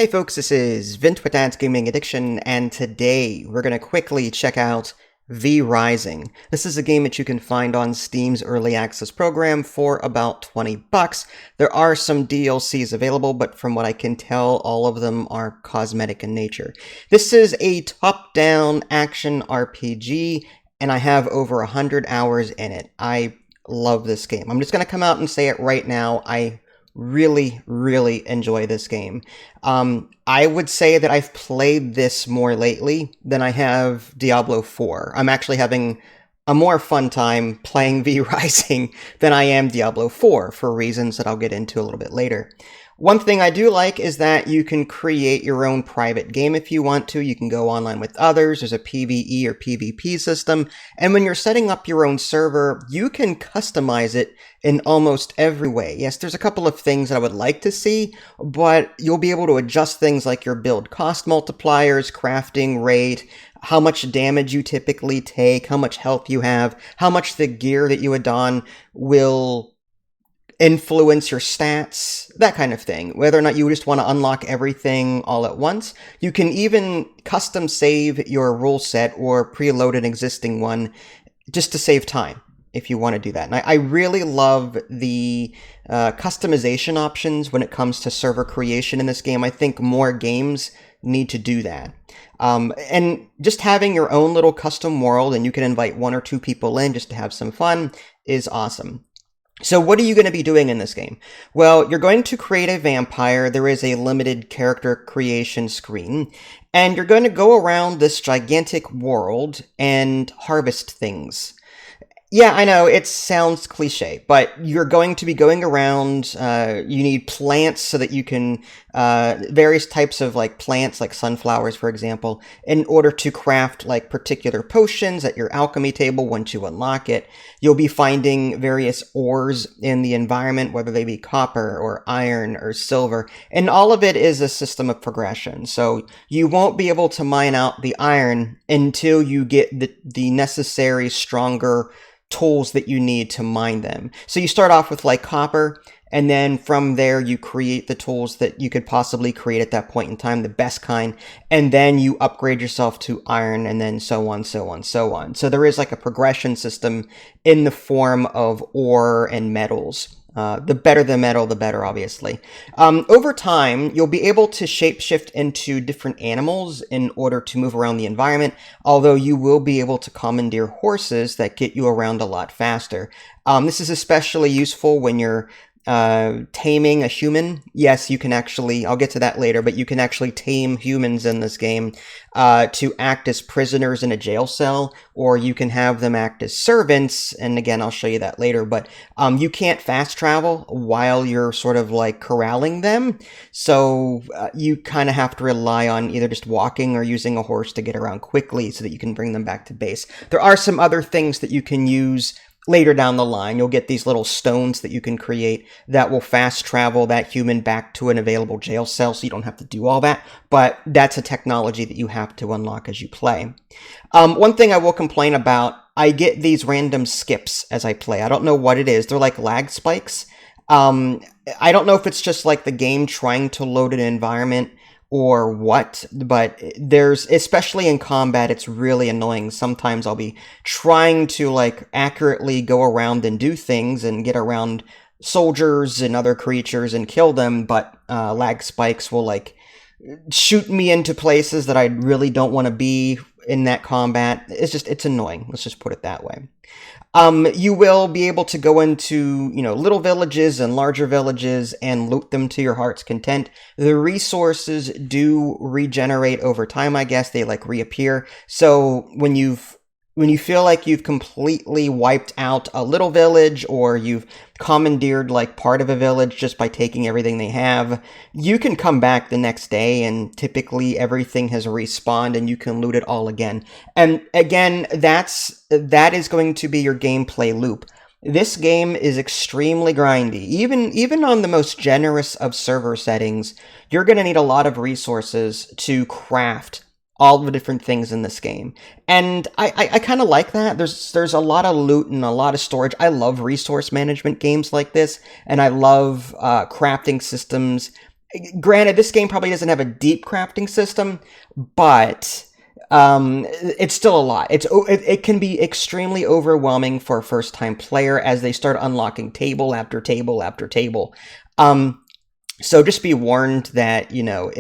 Hey folks, this is Vint with Dad's Gaming Addiction, and today we're going to quickly check out V Rising. This is a game that you can find on Steam's Early Access program for about $20. There are some DLCs available, but from what I can tell, all of them are cosmetic in nature. This is a top-down action RPG, and I have over 100 hours in it. I love this game. I'm just going to come out and say it right now. I really enjoy this game. I would say that I've played this more lately than I have Diablo 4. I'm actually having a more fun time playing V Rising than I am Diablo 4 for reasons that I'll get into a little bit later. One thing I do like is that you can create your own private game if you want to. You can go online with others. There's a PvE or PvP system. And when you're setting up your own server, you can customize it in almost every way. Yes, there's a couple of things that I would like to see, but you'll be able to adjust things like your build cost multipliers, crafting rate, how much damage you typically take, how much health you have, how much the gear that you don will influence your stats, that kind of thing. Whether or not you just want to unlock everything all at once. You can even custom save your rule set or preload an existing one just to save time if you want to do that. And I really love the customization options when it comes to server creation in this game. I think more games need to do that. And just having your own little custom world and you can invite one or two people in just to have some fun is awesome. So what are you going to be doing in this game? Well, you're going to create a vampire. There is a limited character creation screen, and you're going to go around this gigantic world and harvest things. Yeah, I know, it sounds cliche, but you're going to be going around, you need plants so that you can, various types of like plants, like sunflowers, for example, in order to craft like particular potions at your alchemy table once you unlock it. You'll be finding various ores in the environment, whether they be copper or iron or silver, and all of it is a system of progression. So you won't be able to mine out the iron until you get the necessary stronger tools that you need to mine them. So you start off with like copper, and then from there you create the tools that you could possibly create at that point in time, the best kind, and then you upgrade yourself to iron, and then so on. So there is like a progression system in the form of ore and metals. The better the metal, the better, obviously. Over time, you'll be able to shapeshift into different animals in order to move around the environment, although you will be able to commandeer horses that get you around a lot faster. This is especially useful when you're taming a human. Yes, you can actually, I'll get to that later, but you can actually tame humans in this game to act as prisoners in a jail cell, or you can have them act as servants, and again, I'll show you that later, but you can't fast travel while you're sort of like corralling them, so you kind of have to rely on either just walking or using a horse to get around quickly so that you can bring them back to base. There are some other things that you can use later down the line. You'll get these little stones that you can create that will fast travel that human back to an available jail cell, so you don't have to do all that, but that's a technology that you have to unlock as you play. One thing I will complain about, I get these random skips as I play. I don't know what it is. They're like lag spikes. I don't know if it's just like the game trying to load an environment or what, but there's, especially in combat, it's really annoying. Sometimes I'll be trying to like accurately go around and do things and get around soldiers and other creatures and kill them, but lag spikes will like shoot me into places that I really don't want to be in that combat. It's annoying. Let's just put it that way. You will be able to go into, little villages and larger villages and loot them to your heart's content. The resources do regenerate over time, I guess. They like reappear. So when you feel like you've completely wiped out a little village, or you've commandeered like part of a village just by taking everything they have, you can come back the next day and typically everything has respawned and you can loot it all again. And again, that is going to be your gameplay loop. This game is extremely grindy. Even on the most generous of server settings, you're going to need a lot of resources to craft all the different things in this game. And I kind of like that. There's a lot of loot and a lot of storage. I love resource management games like this, and I love crafting systems Granted, this game probably doesn't have a deep crafting system, but it's still a lot. It can be extremely overwhelming for a first-time player as they start unlocking table after table after table. So just be warned that, you know,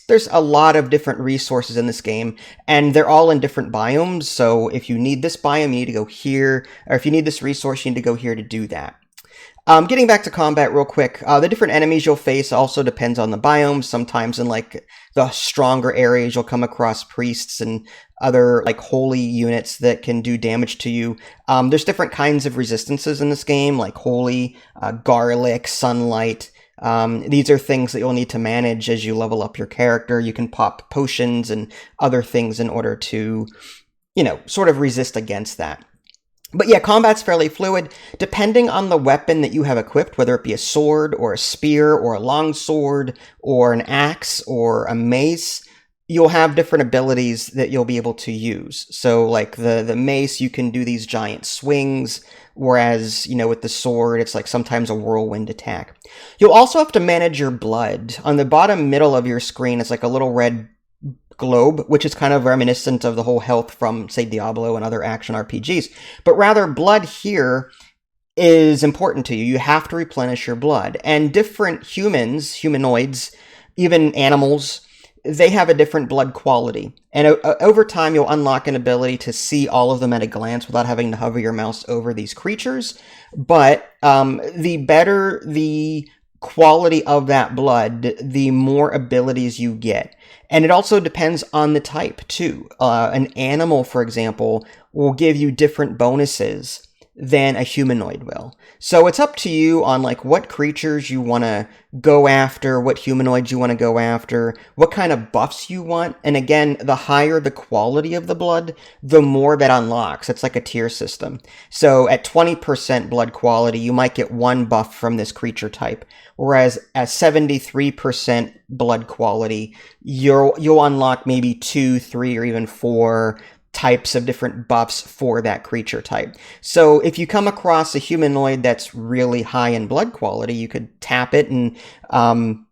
there's a lot of different resources in this game, and they're all in different biomes. So if you need this biome, you need to go here, or if you need this resource, you need to go here to do that. Getting back to combat real quick, the different enemies you'll face also depends on the biome. Sometimes in like the stronger areas, you'll come across priests and other like holy units that can do damage to you. There's different kinds of resistances in this game, like holy, garlic, sunlight. These are things that you'll need to manage as you level up your character. You can pop potions and other things in order to, you know, sort of resist against that. But yeah, combat's fairly fluid. Depending on the weapon that you have equipped, whether it be a sword or a spear or a long sword or an axe or a mace, you'll have different abilities that you'll be able to use. So like the mace, you can do these giant swings, whereas, you know, with the sword, it's like sometimes a whirlwind attack. You'll also have to manage your blood. On the bottom middle of your screen, it's like a little red globe, which is kind of reminiscent of the whole health from, say, Diablo and other action RPGs. But rather, blood here is important to you. You have to replenish your blood. And different humanoids, even animals, they have a different blood quality. And over time, you'll unlock an ability to see all of them at a glance without having to hover your mouse over these creatures. But the better the quality of that blood, the more abilities you get. And it also depends on the type, too. An animal, for example, will give you different bonuses than a humanoid will. So it's up to you on like what creatures you want to go after, what humanoids you want to go after, what kind of buffs you want. And again, the higher the quality of the blood, the more that unlocks. It's like a tier system. So at 20% blood quality, you might get one buff from this creature type. Whereas at 73% blood quality, you'll unlock maybe 2, 3, or even 4 types of different buffs for that creature type. So if you come across a humanoid that's really high in blood quality, you could tap it and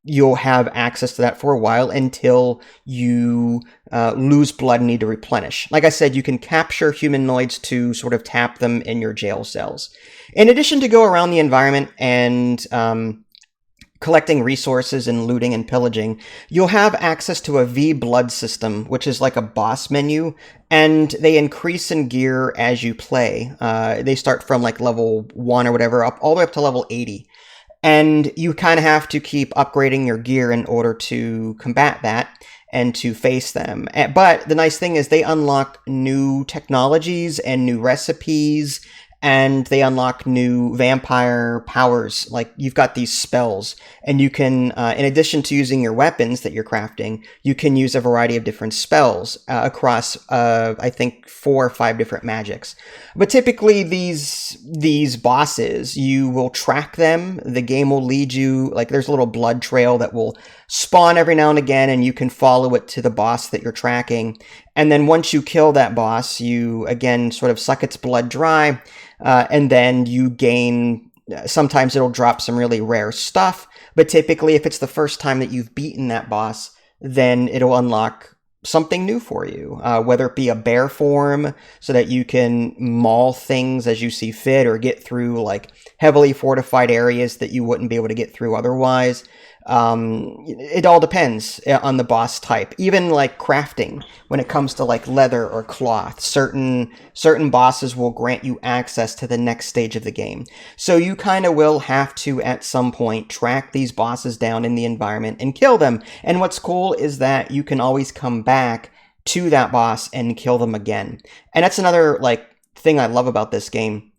you'll have access to that for a while until you lose blood and need to replenish. Like I said, you can capture humanoids to sort of tap them in your jail cells. In addition to go around the environment and collecting resources and looting and pillaging, you'll have access to a V-Blood system, which is like a boss menu, and they increase in gear as you play. They start from like level 1 or whatever, up all the way up to level 80. And you kind of have to keep upgrading your gear in order to combat that and to face them. But the nice thing is they unlock new technologies and new recipes, and they unlock new vampire powers. Like, you've got these spells, and you can, in addition to using your weapons that you're crafting, you can use a variety of different spells across, I think, 4 or 5 different magics. But typically, these bosses, you will track them. The game will lead you, like, there's a little blood trail that will spawn every now and again, and you can follow it to the boss that you're tracking. And then once you kill that boss, you, again, sort of suck its blood dry, and then you gain, sometimes it'll drop some really rare stuff, but typically if it's the first time that you've beaten that boss, then it'll unlock something new for you, whether it be a bear form so that you can maul things as you see fit or get through like heavily fortified areas that you wouldn't be able to get through otherwise. It all depends on the boss type. Even like crafting, when it comes to like leather or cloth, certain bosses will grant you access to the next stage of the game. So you kind of will have to at some point track these bosses down in the environment and kill them. And what's cool is that you can always come back to that boss and kill them again. And that's another like thing I love about this game,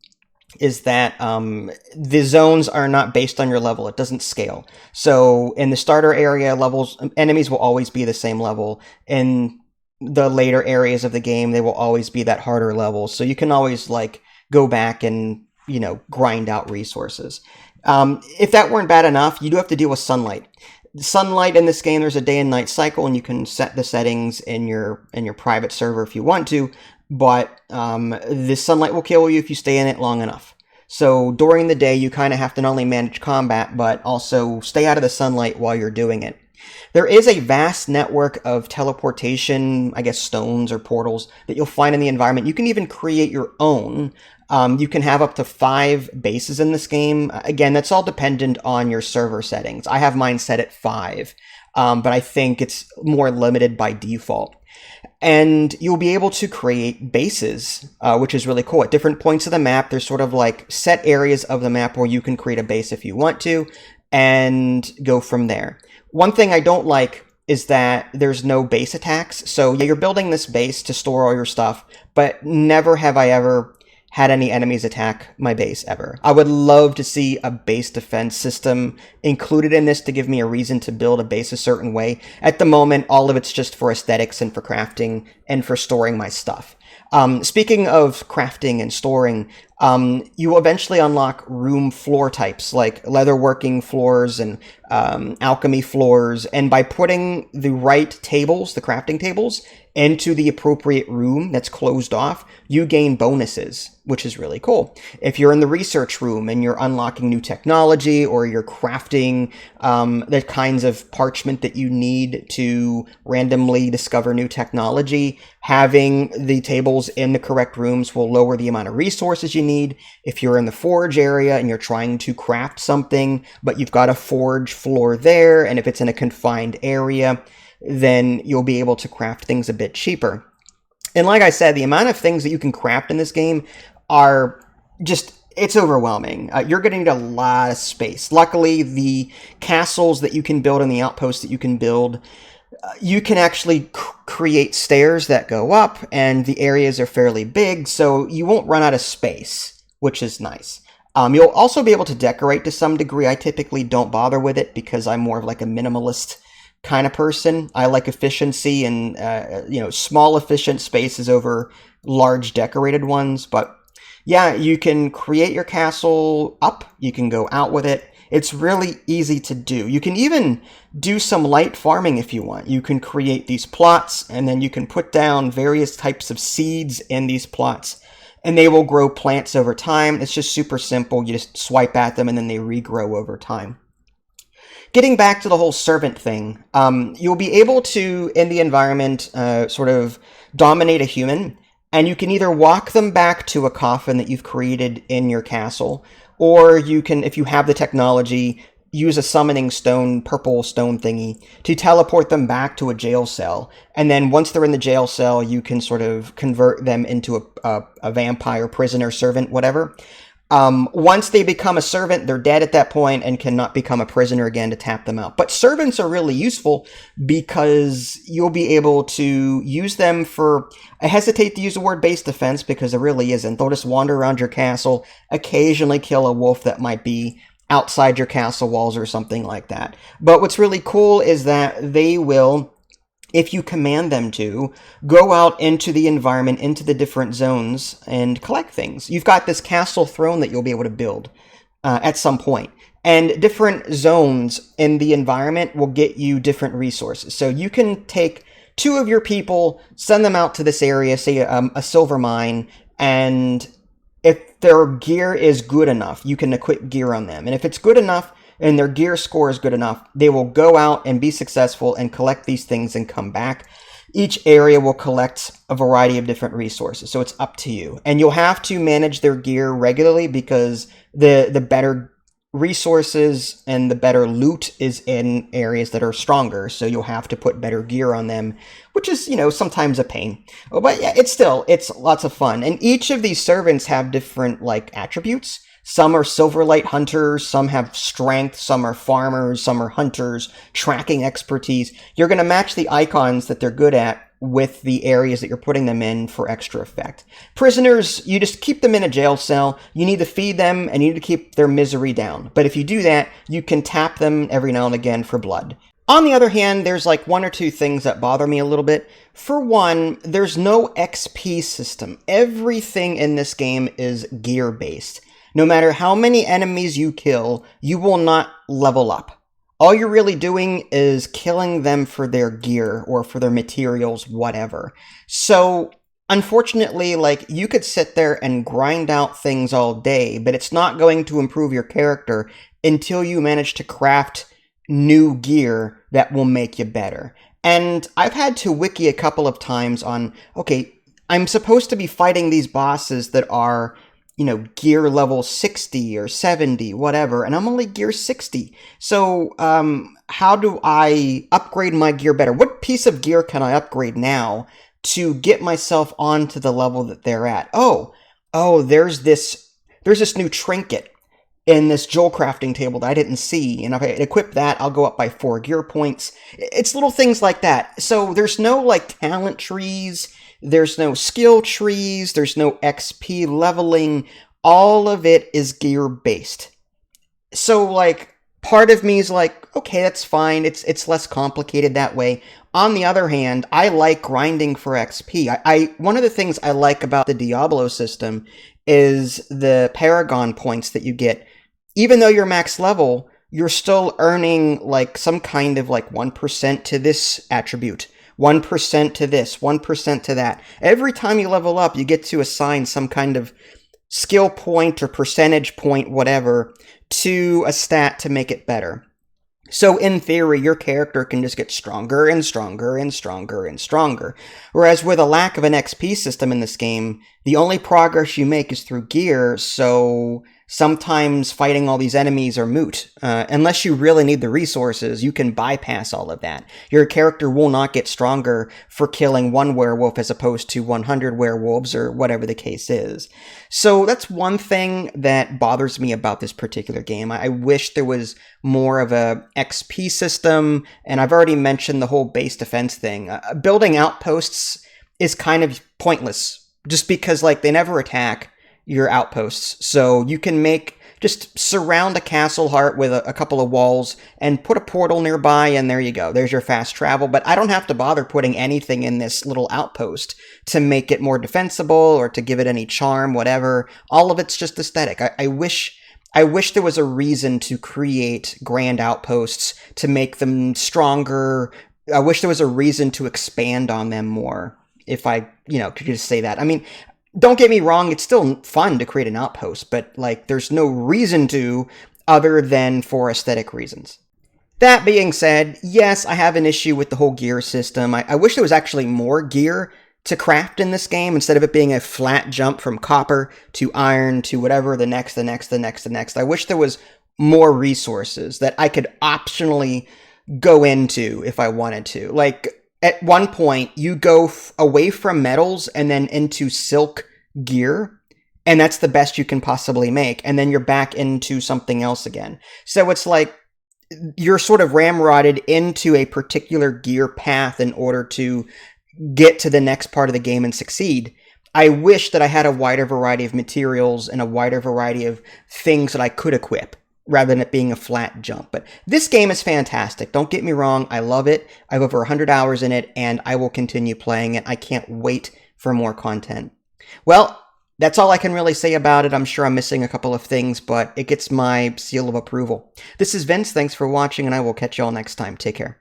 is that the zones are not based on your level. It doesn't scale. So in the starter area levels, enemies will always be the same level. In the later areas of the game, they will always be that harder level. So you can always like go back and, you know, grind out resources. If that weren't bad enough, you do have to deal with sunlight. Sunlight in this game, there's a day and night cycle, and you can set the settings in your private server if you want to. But this sunlight will kill you if you stay in it long enough. So during the day, you kind of have to not only manage combat, but also stay out of the sunlight while you're doing it. There is a vast network of teleportation, I guess stones or portals, that you'll find in the environment. You can even create your own. You can have up to 5 bases in this game. Again, that's all dependent on your server settings. I have mine set at 5, but I think it's more limited by default. And you'll be able to create bases, which is really cool. At different points of the map, there's sort of like set areas of the map where you can create a base if you want to, and go from there. One thing I don't like is that there's no base attacks. So yeah, you're building this base to store all your stuff, but never have I ever had any enemies attack my base ever. I would love to see a base defense system included in this to give me a reason to build a base a certain way. At the moment, all of it's just for aesthetics and for crafting and for storing my stuff. Speaking of crafting and storing, you will eventually unlock room floor types like leatherworking floors and alchemy floors, and by putting the right tables, the crafting tables, into the appropriate room that's closed off, you gain bonuses, which is really cool. If you're in the research room and you're unlocking new technology, or you're crafting the kinds of parchment that you need to randomly discover new technology, having the tables in the correct rooms will lower the amount of resources you need. If you're in the forge area and you're trying to craft something, but you've got a forge floor there, and if it's in a confined area, then you'll be able to craft things a bit cheaper. And like I said, the amount of things that you can craft in this game are just, it's overwhelming. You're going to need a lot of space. Luckily, the castles that you can build and the outposts that you can build, you can actually create stairs that go up, and the areas are fairly big, so you won't run out of space, which is nice. You'll also be able to decorate to some degree. I typically don't bother with it because I'm more of like a minimalist kind of person. I like efficiency and small efficient spaces over large decorated ones. But yeah, you can create your castle up, you can go out with it. It's really easy to do. You can even do some light farming if you want. You can create these plots, and then you can put down various types of seeds in these plots, and they will grow plants over time. It's just super simple. You just swipe at them and then they regrow over time. Getting back to the whole servant thing, you'll be able to, in the environment, sort of dominate a human, and you can either walk them back to a coffin that you've created in your castle, or you can, if you have the technology, use a summoning stone, purple stone thingy, to teleport them back to a jail cell. And then once they're in the jail cell, you can sort of convert them into a vampire, prisoner, servant, whatever. Once they become a servant, they're dead at that point and cannot become a prisoner again to tap them out. But servants are really useful because you'll be able to use them for, I hesitate to use the word base defense because there really isn't. They'll just wander around your castle, occasionally kill a wolf that might be outside your castle walls or something like that. But what's really cool is that they will, if you command them to, go out into the environment, into the different zones, and collect things. You've got this castle throne that you'll be able to build at some point. And different zones in the environment will get you different resources. So you can take 2 of your people, send them out to this area, say a silver mine, and if their gear is good enough, you can equip gear on them. And if it's good enough, and their gear score is good enough, they will go out and be successful and collect these things and come back. Each area will collect a variety of different resources, so it's up to you. And you'll have to manage their gear regularly because the better resources and the better loot is in areas that are stronger, so you'll have to put better gear on them, which is, sometimes a pain. But yeah, it's lots of fun. And each of these servants have different, attributes. Some are Silverlight hunters, some have strength, some are farmers, some are hunters, tracking expertise. You're going to match the icons that they're good at with the areas that you're putting them in for extra effect. Prisoners, you just keep them in a jail cell. You need to feed them and you need to keep their misery down. But if you do that, you can tap them every now and again for blood. On the other hand, there's 1 or 2 things that bother me a little bit. For one, there's no XP system. Everything in this game is gear-based. No matter how many enemies you kill, you will not level up. All you're really doing is killing them for their gear or for their materials, whatever. So unfortunately, like, you could sit there and grind out things all day, but it's not going to improve your character until you manage to craft new gear that will make you better. And I've had to wiki a couple of times on, okay, I'm supposed to be fighting these bosses that are, gear level 60 or 70, whatever, and I'm only gear 60. So, how do I upgrade my gear better? What piece of gear can I upgrade now to get myself onto the level that they're at? There's this new trinket in this jewel crafting table that I didn't see, and if I equip that, I'll go up by 4 gear points. It's little things like that. So there's no, like, talent trees, there's no skill trees, there's no XP leveling. All of it is gear-based. So, like, part of me is like, okay, that's fine, it's less complicated that way. On the other hand, I like grinding for XP. One of the things I like about the Diablo system is the Paragon points that you get. Even though you're max level, you're still earning, like, some kind of, like, 1% to this attribute, 1% to this, 1% to that. Every time you level up, you get to assign some kind of skill point or percentage point, whatever, to a stat to make it better. So in theory, your character can just get stronger and stronger and stronger and stronger. Whereas with a lack of an XP system in this game, the only progress you make is through gear, so sometimes fighting all these enemies are moot. Unless you really need the resources, you can bypass all of that. Your character will not get stronger for killing one werewolf as opposed to 100 werewolves or whatever the case is. So that's one thing that bothers me about this particular game. I wish there was more of a XP system, and I've already mentioned the whole base defense thing. Building outposts is kind of pointless, just because, like, they never attack your outposts. So you can just surround a castle heart with a couple of walls and put a portal nearby, and there you go. There's your fast travel. But I don't have to bother putting anything in this little outpost to make it more defensible or to give it any charm, whatever. All of it's just aesthetic. I wish there was a reason to create grand outposts to make them stronger. I wish there was a reason to expand on them more, if I, could just say that. I mean, don't get me wrong, it's still fun to create an outpost, but, like, there's no reason to other than for aesthetic reasons. That being said, yes, I have an issue with the whole gear system. I wish there was actually more gear to craft in this game instead of it being a flat jump from copper to iron to whatever, the next. I wish there was more resources that I could optionally go into if I wanted to. Like, at one point, you go away from metals and then into silk gear, and that's the best you can possibly make, and then you're back into something else again. So it's like you're sort of ramrodded into a particular gear path in order to get to the next part of the game and succeed. I wish that I had a wider variety of materials and a wider variety of things that I could equip, rather than it being a flat jump. But this game is fantastic. Don't get me wrong. I love it. I have over 100 hours in it, and I will continue playing it. I can't wait for more content. Well, that's all I can really say about it. I'm sure I'm missing a couple of things, but it gets my seal of approval. This is Vince. Thanks for watching, and I will catch you all next time. Take care.